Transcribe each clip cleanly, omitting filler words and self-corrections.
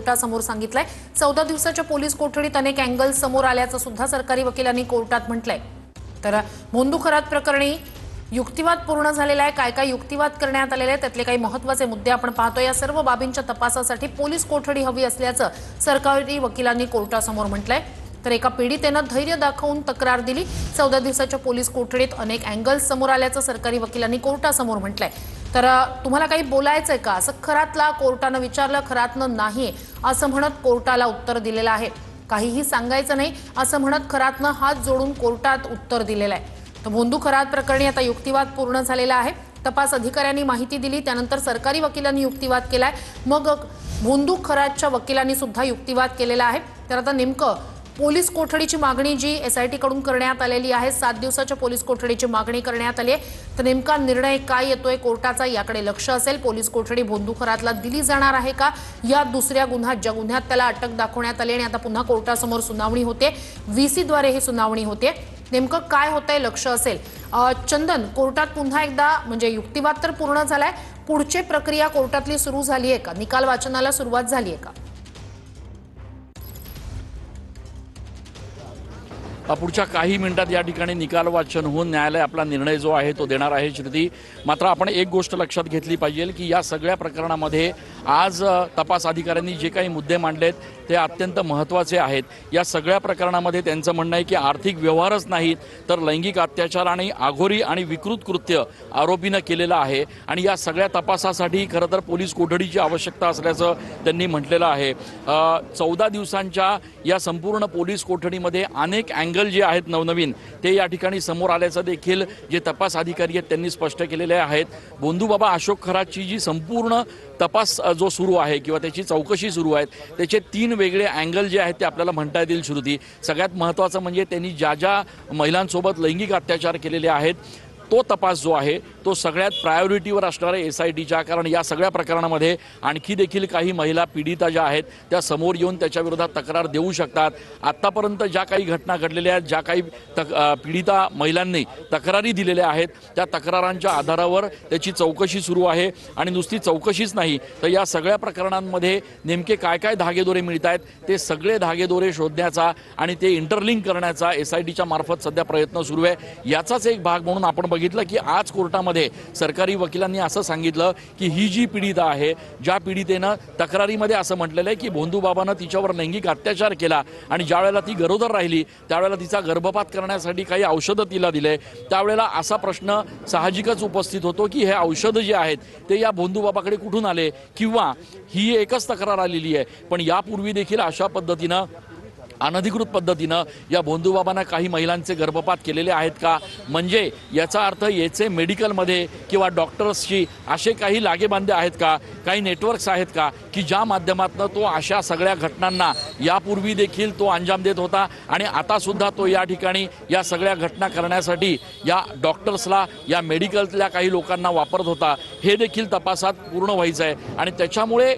कोर्टासमोर सांगितलंय। 14 दिवसाच्या पोलीस कोठडीत अनेक अँगल्स समोर आल्याचं सुद्धा सरकारी वकिलांनी कोर्टात म्हटलंय। तर भोंदू खरात प्रकरणी युक्तिवाद पूर्ण झालेला आहे। काय काय युक्तिवाद करण्यात आलेले आहेत त्यातले काही महत्त्वाचे मुद्दे आपण पाहतो। या सर्व बाबींच्या तपासासाठी पोलीस कोठडी हवी असल्याचं सरकारी वकिलांनी कोर्टासमोर म्हटलंय। तर एका पीडितेनं धैर्य दाखवून तक्रार दिली। 14 दिवसाच्या पोलीस कोठडीत अनेक अँगल्स समोर आल्याचं सरकारी वकिलांनी कोर्टासमोर म्हटलंय। तर तुम्हाला काही बोलायचंय का असं खरातला कोर्टानं विचारलं। खरातनं नाही असं म्हणत कोर्टाला उत्तर दिलेलं आहे। काहीही सांगायचं नाही असं म्हणत खरातनं हात जोडून कोर्टात उत्तर दिलेलं आहे। तर भोंदू खरात प्रकरणी आता युक्तिवाद पूर्ण झालेला आहे। तपास अधिकाऱ्यांनी माहिती दिली त्यानंतर सरकारी वकिलांनी युक्तिवाद केलाय। मग भोंदू खरातच्या वकिलांनी सुद्धा युक्तिवाद केलेला आहे। तर आता नेमकं पोलीस कोठडीची मागणी जी एसआयटी कडून करण्यात आलेली आहे, 7 दिवसाच्या पोलीस कोठडीची मागणी करण्यात आली आहे। तर नेमका निर्णय काय येतोय कोर्टाचा याकडे लक्ष असेल। पोलीस कोठडी भोंदू खरातला दिली जाणार आहे का, या दुसऱ्या गुन्ह्यात ज्या गुन्ह्यात त्याला अटक दाखवण्यात आली आणि आता पुन्हा कोर्टासमोर सुनावणी होते, व्हीसी द्वारे ही सुनावणी होते, नेमकं काय होतंय लक्ष असेल। चंदन, कोर्टात पुन्हा एकदा म्हणजे युक्तिवाद तर पूर्ण झालाय, पुढची प्रक्रिया कोर्टातली सुरू झाली आहे का, निकाल वाचनाला सुरुवात झाली आहे का? पुढच्या काही मिनिटात या ठिकाणी निकाल वाचन होऊन न्यायालय आपला निर्णय जो आहे तो देणार आहे श्रुती। मात्र आपण एक गोष्ट लक्षात घेतली पाहिजे की या सगळ्या प्रकरणामध्ये आज तपास अधिकाऱ्यांनी जे काही मुद्दे मांडलेत ते अत्यंत महत्त्वाचे आहेत। या सगळ्या प्रकरणामध्ये त्यांचं म्हणणं आहे की आर्थिक व्यवहारच नाही तर लैंगिक अत्याचार आणि आघोरी आणि विकृत कृत्य आरोपीनं केलेलं आहे आणि या सगळ्या तपासासाठी खरं तर पोलीस कोठडीची आवश्यकता असल्याचं त्यांनी म्हटलेलं आहे। 14 दिवसांच्या या संपूर्ण पोलीस कोठडीमध्ये अनेक अँगल जे आहेत नवनवीन ते या ठिकाणी समोर आल्याचं देखील जे तपास अधिकारी आहेत त्यांनी स्पष्ट केलेले आहेत। भोंदू बाबा अशोक खरातची जी संपूर्ण तपास जो सुरू आहे किंवा त्याची चौकशी सुरू आहे त्याचे 3 वेगळे अँगल जे आहेत ते आपल्याला म्हणता येतील श्रुती। सगळ्यात महत्त्वाचं म्हणजे त्यांनी ज्या ज्या महिलांसोबत लैंगिक अत्याचार केलेले आहेत तो तपास जो आहे तो सगळ्यात प्रायोरिटीवर असणार आहे एसआयटीच्या। कारण या सगळ्या प्रकरणामध्ये आणखी देखील काही महिला पीडिता ज्या आहेत त्या समोर येऊन त्याच्या विरोधात तक्रार देऊ शकतात। आत्तापर्यंत ज्या काही घटना घडलेल्या आहेत, ज्या काही पीडिता महिलांनी तक्रारी दिलेल्या आहेत त्या तक्रारांच्या आधारावर त्याची चौकशी सुरू आहे। आणि नुसती चौकशीच नाही तर या सगळ्या प्रकरणांमध्ये नेमके काय काय धागेदोरे मिळत आहेत ते सगळे धागेदोरे शोधण्याचा आणि ते इंटरलिंक करण्याचा एसआयटीच्या मार्फत सध्या प्रयत्न सुरू आहे। याचाच एक भाग म्हणून आपण बघितलं की आज कोर्टामध्ये सरकारी वकिलांनी असं सांगितलं की ही जी पीडिता आहे, ज्या पीडितेनं तक्रारीमध्ये असं म्हटलेलं आहे की भोंदू बाबानं तिच्यावर लैंगिक अत्याचार केला आणि ज्या वेळेला ती गरोदर राहिली त्यावेळेला तिचा गर्भपात करण्यासाठी काही औषधं तिला दिले, त्यावेळेला असा प्रश्न साहजिकच उपस्थित होतो की हे औषधं जे आहेत ते या भोंदू बाबाकडे कुठून आले किंवा ही एकच तक्रार आलेली आहे पण यापूर्वी देखील अशा पद्धतीनं अनधिकृत पद्धतीनं या भोंदू बाबांना काही महिलांचे गर्भपात केलेले आहेत का, म्हणजे याचा अर्थ याचे मेडिकलमध्ये किंवा डॉक्टर्सशी असे काही लागेबांधे आहेत का, काही नेटवर्क्स आहेत का की ज्या माध्यमातून तो अशा सगळ्या घटनांना यापूर्वी देखील तो अंजाम देत होता आणि आता सुद्धा तो या ठिकाणी या सगळ्या घटना करण्यासाठी या डॉक्टर्सला या मेडिकलच्या काही लोकांना वापरत होता, हे देखील तपासात पूर्ण व्हायचं आहे। आणि त्याच्यामुळे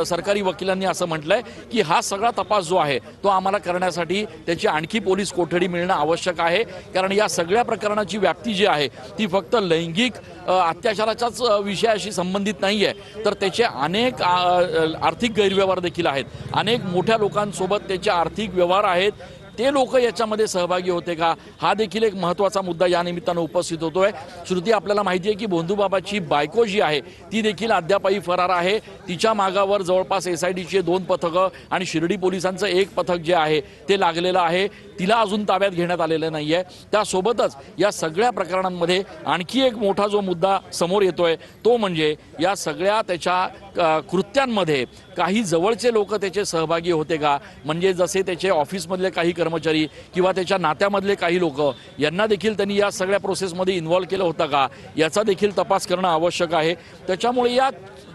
सरकारी वकिलांनी असं म्हटलंय की हा सगळा तपास जो आहे तो आम्हाला करण्यासाठी त्याची आणखी पोलीस कोठडी मिळणं आवश्यक आहे। कारण या सगळ्या प्रकरणाची व्याप्ती जी आहे ती फक्त लैंगिक अत्याचाराच्याच विषयाशी संबंधित नाही आहे तर त्याचे अनेक आर्थिक गैरव्यवहार देखील आहेत। अनेक मोठ्या लोकांसोबत त्याचे आर्थिक व्यवहार आहेत, ते लोक याच्यामध्ये सहभागी होते का, हा देखील एक महत्त्वाचा मुद्दा या निमित्तानं उपस्थित होतोय। श्रुती, आपल्याला माहिती आहे की भोंदू बाबाची बायको जी आहे ती देखील अद्यापही फरार आहे। तिच्या मागावर जवळपास एसआयटीचे 2 पथकं आणि शिर्डी पोलिसांचं 1 पथक जे आहे ते लागलेलं आहे। तिला अजून ताब्यात घेण्यात आलेलं नाही आहे। त्यासोबतच या सगळ्या प्रकरणांमध्ये आणखी एक मोठा जो मुद्दा समोर येतोय तो म्हणजे या सगळ्या त्याच्या कृत्यांमध्ये काही जवळचे लोक त्याचे सहभागी होते का, म्हणजे जसे त्याचे ऑफिसमधले काही कर्मचारी किंवा त्याच्या नात्यामधले काही लोक यांना देखील त्यांनी या सगळ्या प्रोसेसमध्ये इन्व्हॉल्व केलं होतं का, याचा देखील तपास करणं आवश्यक आहे। त्याच्यामुळे या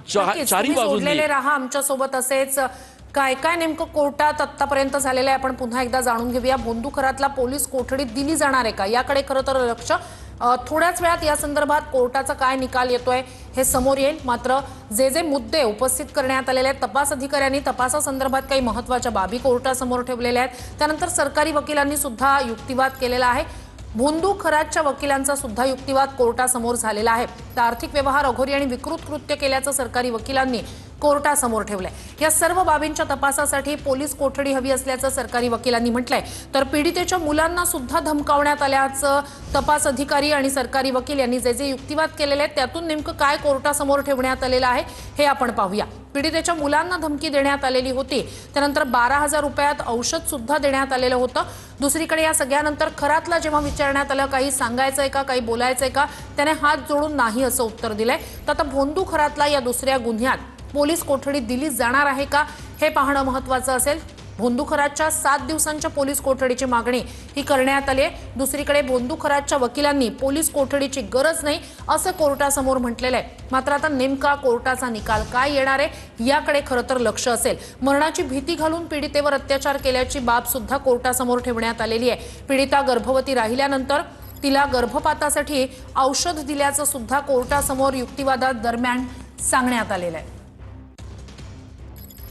चारी बाजूंनी राहा आमच्यासोबत असेच काय काय नेमकं कोर्टात आतापर्यंत झालेलं आहे आपण पुन्हा एकदा जाणून घेऊया। भोंदू खरातला पोलीस कोठडीत दिली जाणार आहे का याकडे खरं तर लक्ष थोड्याच वेळात या संदर्भात कोर्टाचा काय निकाल येतोय हे समोर येईल। मात्र जे जे मुद्दे उपस्थित करण्यात आलेले आहेत, तपास अधिकाऱ्यांनी तपासासंदर्भात काही महत्त्वाच्या बाबी कोर्टासमोर ठेवलेल्या आहेत, त्यानंतर सरकारी वकिलांनी सुद्धा युक्तिवाद केलेला आहे। भोंदू खरातच्या वकिलांचा सुद्धा युक्तिवाद कोर्टासमोर झालेला आहे। तर आर्थिक व्यवहार अघोरी आणि विकृत कृत्य केल्याचं सरकारी वकिलांनी कोर्टासमोर ठेवलंय। या सर्व बाबींच्या तपासासाठी पोलीस कोठडी हवी असल्याचं सरकारी वकिलांनी म्हटलंय। तर पीडितेच्या मुलांना सुद्धा धमकावण्यात आल्याचं तपास अधिकारी आणि सरकारी वकील यांनी जे युक्तिवाद केलेले आहेत त्यातून नेमकं काय कोर्टासमोर ठेवण्यात आलेलं आहे हे आपण पाहूया। पीडितेच्या मुलांना धमकी देण्यात आलेली होती, त्यानंतर 12,000 रुपयात औषध सुद्धा देण्यात आलेलं होतं। दुसरीकडे या सगळ्यानंतर खरातला जेव्हा विचारण्यात आलं काही सांगायचंय का, काही बोलायचंय का, त्याने हात जोडून नाही असं उत्तर दिलंय। तर आता भोंदू खरातला या दुसऱ्या गुन्ह्यात पोलीस कोठडी दिली जाणार आहे का हे पाहणं महत्त्वाचं असेल। भोंदू खरातच्या 7 दिवसांच्या पोलीस कोठडीची मागणी ही करण्यात आली आहे। दुसरीकडे भोंदू खरातच्या वकिलांनी पोलीस कोठडीची गरज नाही असं कोर्टासमोर म्हटलेलं आहे। मात्र आता नेमका कोर्टाचा निकाल काय येणार आहे याकडे खरं तर लक्ष असेल। मरणाची भीती घालून पीडितेवर अत्याचार केल्याची बाब सुद्धा कोर्टासमोर ठेवण्यात आलेली आहे। पीडिता गर्भवती राहिल्यानंतर तिला गर्भपातासाठी औषध दिल्याचं सुद्धा कोर्टासमोर युक्तिवादादरम्यान सांगण्यात आलेलं आहे।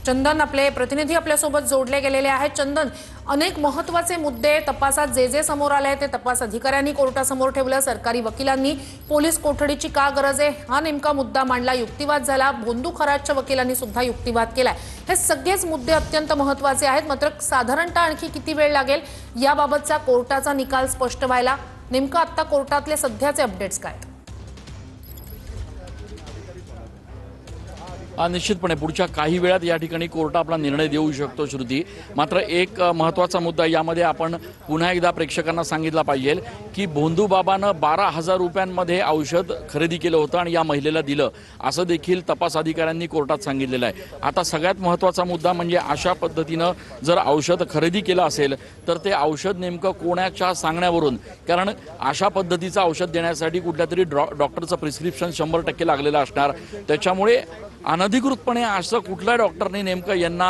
चंदन आपले प्रतिनिधी आपल्यासोबत जोडले गेलेले आहेत। चंदन, अनेक महत्त्वाचे मुद्दे तपासात जे समोर आले ते तपास अधिकाऱ्यांनी कोर्टासमोर ठेवलं, सरकारी वकिलांनी पोलीस कोठडीची का गरज आहे हा नेमका मुद्दा मांडला, युक्तिवाद झाला, भोंदू खरातच्या वकिलांनी सुद्धा युक्तिवाद केलाय। हे सगळेच मुद्दे अत्यंत महत्त्वाचे आहेत। मात्र साधारणतः आणखी किती वेळ लागेल याबाबतचा कोर्टाचा निकाल स्पष्ट व्हायला? नेमकं आता कोर्टातले सध्याचे अपडेट्स काय? निश्चितपणे पुढच्या काही वेळात या ठिकाणी कोर्ट आपला निर्णय देऊ शकतो श्रुती। मात्र एक महत्त्वाचा मुद्दा यामध्ये आपण पुन्हा एकदा प्रेक्षकांना सांगितला पाहिजे की भोंदू बाबानं 12,000 रुपयांमध्ये औषध खरेदी केलं होतं आणि या महिलेला दिलं असं देखील तपास अधिकाऱ्यांनी कोर्टात सांगितलेलं आहे। आता सगळ्यात महत्त्वाचा मुद्दा म्हणजे अशा पद्धतीनं जर औषध खरेदी केलं असेल तर ते औषध नेमकं कोणाच्या सांगण्यावरून, कारण अशा पद्धतीचं औषध देण्यासाठी कुठल्या तरी डॉक्टरचं प्रिस्क्रिप्शन 100% लागलेलं असणार। त्याच्यामुळे अनधिकृतपणे असं कुठल्या डॉक्टरने नेमकं यांना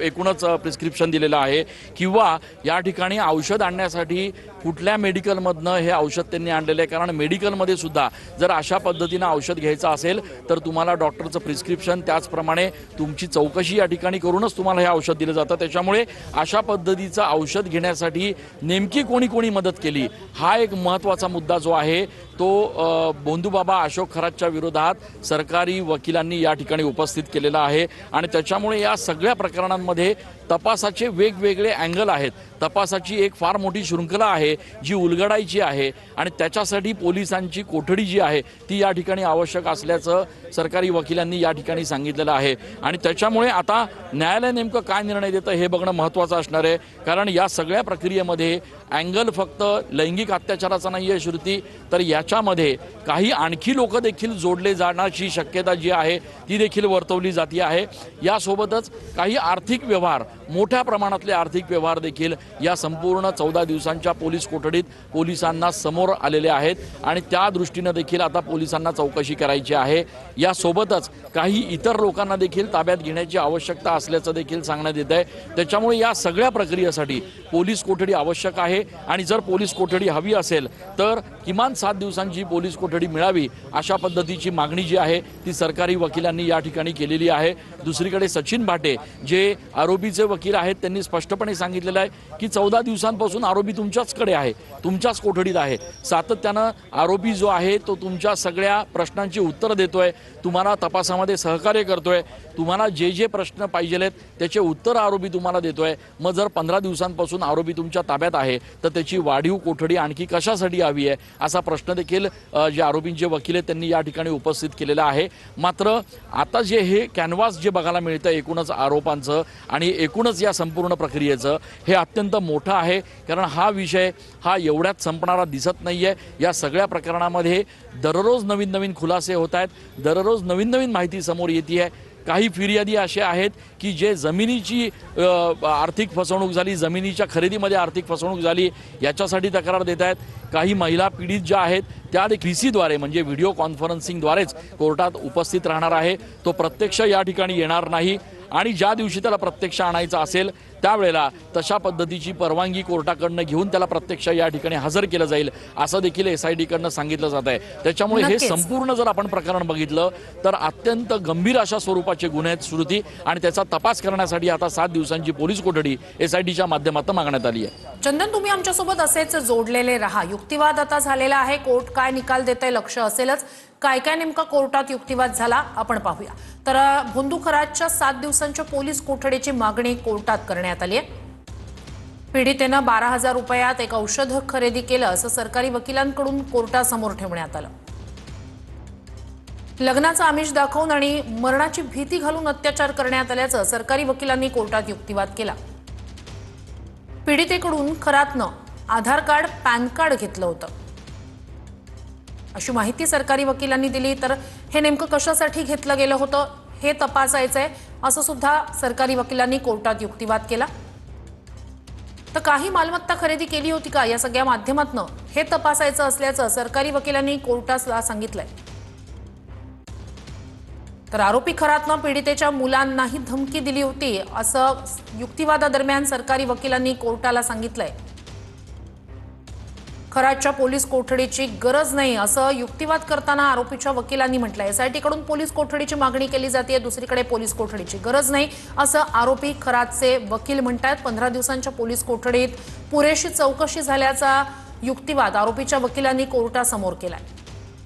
एकूणच प्रिस्क्रिप्शन दिलेलं आहे किंवा या ठिकाणी औषध आणण्यासाठी कुठल्या मेडिकलमधनं हे औषध त्यांनी आणलेलं आहे। कारण मेडिकलमध्ये सुद्धा जर अशा पद्धतीनं औषध घ्यायचं असेल तर तुम्हाला डॉक्टरचं प्रिस्क्रिप्शन, त्याचप्रमाणे तुमची चौकशी या ठिकाणी करूनच तुम्हाला हे औषध दिलं जातं। त्याच्यामुळे अशा पद्धतीचं औषध घेण्यासाठी नेमकी कोणी मदत केली हा एक महत्त्वाचा मुद्दा जो आहे तो भोंदू बाबा अशोक खरातच्या विरोधात सरकारी वकिलांनी या ठिकाणी उपस्थित केलेला आहे। आणि त्याच्यामुळे या सगळ्या प्रकरणांमध्ये तपासाचे वेगवेगळे अँगल आहेत, तपासाची एक फार मोठी शृंखला आहे जी उलगडायची आहे आणि त्याच्यासाठी पोलिसांची कोठडी जी आहे ती या ठिकाणी आवश्यक असल्याचं सरकारी वकिलांनी या ठिकाणी सांगितलेलं आहे। आणि त्याच्यामुळे आता न्यायालय नेमकं काय निर्णय देतं हे बघणं महत्त्वाचं असणार आहे। कारण या सगळ्या प्रक्रियेमध्ये अँगल फक्त लैंगिक अत्याचाराचा नाही आहे श्रुती, तर याच्यामध्ये काही आणखी लोक देखील जोडले जाण्याची शक्यता जी आहे ती देखील वर्तवली जाते आहे। यासोबतच काही आर्थिक व्यवहार, मोठ्या प्रमाणातले आर्थिक व्यवहार देखील या संपूर्ण 14 दिवसांच्या पोलीस कोठडीत पोलिसांना समोर आलेले आहेत आणि त्या दृष्टीनं देखील आता पोलिसांना चौकशी करायची आहे। यासोबतच काही इतर लोकांना देखील ताब्यात घेण्याची आवश्यकता असल्याचं देखील सांगण्यात येत आहे। त्याच्यामुळे या सगळ्या प्रक्रियेसाठी पोलीस कोठडी आवश्यक आहे आणि जर पोलीस कोठडी हवी असेल तर किमान 7 दिवसांची पोलीस कोठडी मिळावी अशा पद्धतीची मागणी जी आहे ती सरकारी वकिलांनी या ठिकाणी केलेली आहे। दुसरीकडे सचिन भाटे जे आरोपीचे वकील आहेत त्यांनी स्पष्टपणे सांगितलेलं आहे की 14 दिवसांपासून आरोपी तुमच्याचकडे आहे, तुमच्याच कोठडीत आहे। सातत्यानं आरोपी जो आहे तो तुमच्या सगळ्या प्रश्नांची उत्तरं देतोय, तुम्हाला तपासामध्ये सहकार्य करतोय, तुम्हाला जे प्रश्न पाहिजेत त्याचे उत्तर आरोपी तुम्हाला देतोय। मग जर 15 दिवसांपासून आरोपी तुमच्या ताब्यात आहे तर त्याची वाढीव कोठडी आणखी कशासाठी हवी आहे असा प्रश्न देखील जे आरोपींचे वकील आहेत त्यांनी या ठिकाणी उपस्थित केलेला आहे। मात्र आता जे हे कॅनव्हास जे बघायला मिळतं एकूणच आरोपांचं आणि एकूणच या संपूर्ण प्रक्रियेचं हे अत्यंत मोठं आहे। कारण हा विषय हा एवढ्यात संपणारा दिसत नाही आहे। या सगळ्या प्रकरणामध्ये दररोज नवीन खुलासे होत आहेत, दररोज नवीन माहिती समोर येते आहे। काही फिर्यादी असे आहेत की जे जमिनीची आर्थिक फसवणूक झाली, जमिनीच्या खरेदीमध्ये आर्थिक फसवणूक झाली याच्यासाठी तक्रार देत आहेत। काही महिला पीडित ज्या आहेत त्या VCद्वारे म्हणजे व्हिडिओ कॉन्फरन्सिंगद्वारेच कोर्टात उपस्थित राहणार आहे, तो प्रत्यक्ष या ठिकाणी येणार नाही। आणि ज्या दिवशी त्याला प्रत्यक्ष आणायचं असेल त्यावेळेला तशा पद्धतीची परवानगी कोर्टाकडनं घेऊन त्याला प्रत्यक्ष या ठिकाणी हजर केलं जाईल असं देखील SIT कडनं सांगितलं जात आहे। त्याच्यामुळे हे संपूर्ण जर आपण प्रकरण बघितलं तर अत्यंत गंभीर अशा स्वरूपाचे गुन्हे आहेत श्रुती आणि त्याचा तपास करण्यासाठी आता 7 दिवसांची पोलीस कोठडी SITच्या माध्यमातून मागण्यात आली आहे। चंदन, तुम्ही आमच्यासोबत असेच जोडलेले राहा। युक्तिवाद आता झालेला आहे, कोर्ट काय निकाल देतंय लक्ष असेलच। काय काय नेमका कोर्टात युक्तिवाद झाला आपण पाहूया। तर भोंदू खरातच्या 7 दिवसांच्या पोलीस कोठडीची मागणी कोर्टात करण्यात आली आहे। पीडितेनं 12,000 रुपयात एक औषध खरेदी केलं असं सरकारी वकिलांकडून कोर्टासमोर ठेवण्यात आलं। लग्नाचं आमिष दाखवून आणि मरणाची भीती घालून अत्याचार करण्यात आल्याचं सरकारी वकिलांनी कोर्टात युक्तिवाद केला। पीडितेकडून खरातनं आधार कार्ड, पॅन कार्ड घेतलं होतं अशी माहिती सरकारी वकिलांनी दिली। तर हे नेमकं कशासाठी घेतलं गेलं होतं हे तपासायचंय असं सुद्धा सरकारी वकिलांनी कोर्टात युक्तिवाद केला। तर काही मालमत्ता खरेदी केली होती का या सगळ्या माध्यमातून हे तपासायचं असल्याचं सरकारी वकिलांनी कोर्टाला सांगितलंय। तर आरोपी खरातनं पीडितेच्या मुलांनाही धमकी दिली होती असं युक्तिवादादरम्यान सरकारी वकिलांनी कोर्टाला सांगितलंय। खरातच्या पोलीस कोठडीची गरज नाही असं युक्तिवाद करताना आरोपीच्या वकिलांनी म्हटलंय। एसआयटीकडून पोलीस कोठडीची मागणी केली जाते, दुसरीकडे पोलीस कोठडीची गरज नाही असं आरोपी खरातचे वकील म्हणतात। 15 दिवसांच्या पोलीस कोठडीत पुरेशी चौकशी झाल्याचा युक्तिवाद आरोपीच्या वकिलांनी कोर्टासमोर केलाय।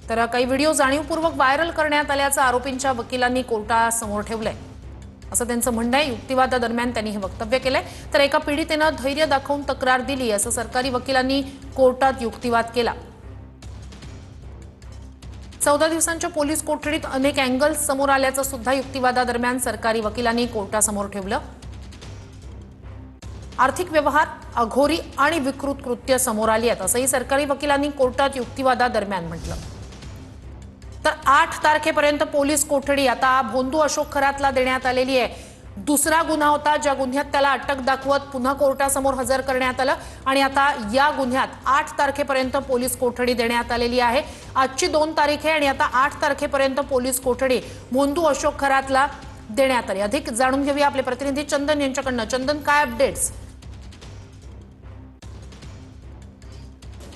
तर काही व्हिडिओ जाणीवपूर्वक व्हायरल करण्यात आल्याचं आरोपींच्या वकिलांनी कोर्टासमोर ठेवलंय असं त्यांचं म्हणणं आहे। युक्तिवादादरम्यान त्यांनी हे वक्तव्य केलंय। तर एका पीडितेनं धैर्य दाखवून तक्रार दिली असं सरकारी वकिलांनी कोर्टात युक्तिवाद केला। 14 दिवसांच्या पोलीस कोठडीत अनेक अँगल्स समोर आल्याचं सुद्धा युक्तिवादादरम्यान सरकारी वकिलांनी कोर्टासमोर ठेवलं। आर्थिक व्यवहार, अघोरी आणि विकृत कृत्य समोर आली आहेत असंही सरकारी वकिलांनी कोर्टात युक्तिवादादरम्यान म्हटलं। तर 8 तारखेपर्यंत पोलीस कोठडी आता भोंदू अशोक खरातला देण्यात आलेली आहे। दुसरा गुन्हा होता ज्या गुन्ह्यात त्याला अटक दाखवत पुन्हा कोर्टासमोर हजर करण्यात आलं आणि आता या गुन्ह्यात 8 तारखेपर्यंत पोलीस कोठडी देण्यात आलेली आहे। आजची 2 तारीख आहे आणि आता 8 तारखेपर्यंत पोलीस कोठडी भोंदू अशोक खरातला देण्यात आली। अधिक जाणून घेऊया आपले प्रतिनिधी चंदन यांच्याकडनं। चंदन, काय अपडेट्स?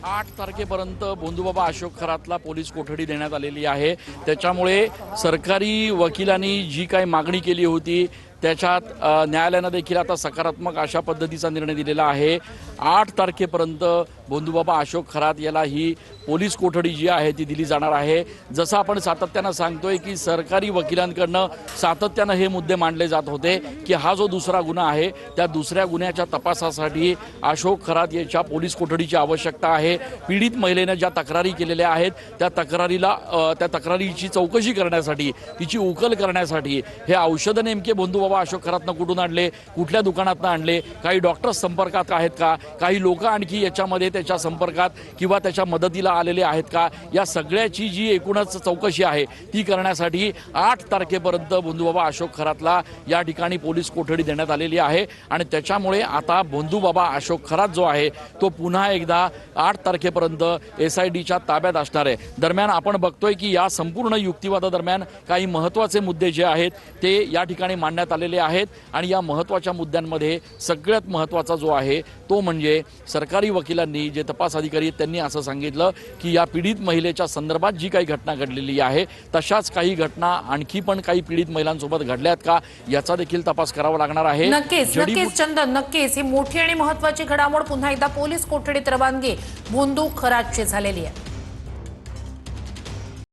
8 तारखेपर्यंत भोंदूबाबा अशोक खरातला पोलीस कोठडी देण्यात आलेली आहे। त्याच्यामुळे सरकारी वकिलांनी जी काही मागणी केली होती त्याच्यात न्यायालयानं देखील आता सकारात्मक अशा पद्धतीचा निर्णय दिलेला आहे। 8 तारखेपर्यंत भोंदूबाबा अशोक खरात याला ही पोलीस कोठडी जी आहे ती दिली जाणार आहे। जसं आपण सातत्यानं सांगतोय की सरकारी वकिलांकडनं सातत्यानं हे मुद्दे मांडले जात होते की हा जो दुसरा गुन्हा आहे त्या दुसऱ्या गुन्ह्याच्या तपासासाठी अशोक खरात याच्या पोलीस कोठडीची आवश्यकता आहे। पीडित महिलेनं ज्या तक्रारी केलेल्या आहेत त्या तक्रारीची चौकशी करण्यासाठी, तिची उकल करण्यासाठी हे औषधं नेमके भोंदूबाबा अशोक खरातनं कुठून आणले, कुठल्या दुकानातनं आणले, काही डॉक्टर्स संपर्कात आहेत का, काही लोक आणखी याच्यामध्ये त्याच्या संपर्कात किंवा त्याच्या मदतीला आलेले आहेत का, या सगळ्याची जी एकूणच चौकशी आहे ती करण्यासाठी 8 तारखेपर्यंत भोंदूबाबा अशोक खरातला या ठिकाणी पोलीस कोठडी देण्यात आलेली आहे। आणि त्याच्यामुळे आता भोंदूबाबा अशोक खरात जो आहे तो पुन्हा एकदा 8 तारखेपर्यंत एसआयटीच्या ताब्यात असणार आहे। दरम्यान आपण बघतोय की या संपूर्ण युक्तिवादादरम्यान काही महत्त्वाचे मुद्दे जे आहेत ते या ठिकाणी मांडण्यात आलेले आहेत आणि या महत्त्वाच्या मुद्द्यांमध्ये सगळ्यात महत्त्वाचा जो आहे तो म्हणजे सरकारी वकिलांनी, जे तपास अधिकारी आहेत त्यांनी असं सांगितलं की या पीडित महिलेच्या संदर्भात जी काही घटना घडलेली आहे तशाच काही घटना आणखी पण काही पीडित महिलांसोबत घडल्यात का याचा देखील तपास करावा लागणार आहे। नक्कीच चंदन, नक्कीच ही मोठी आणि महत्त्वाची घडामोड पुन्हा एकदा पोलीस कोठडीत रवानगी भोंदू खरातची झालेली आहे।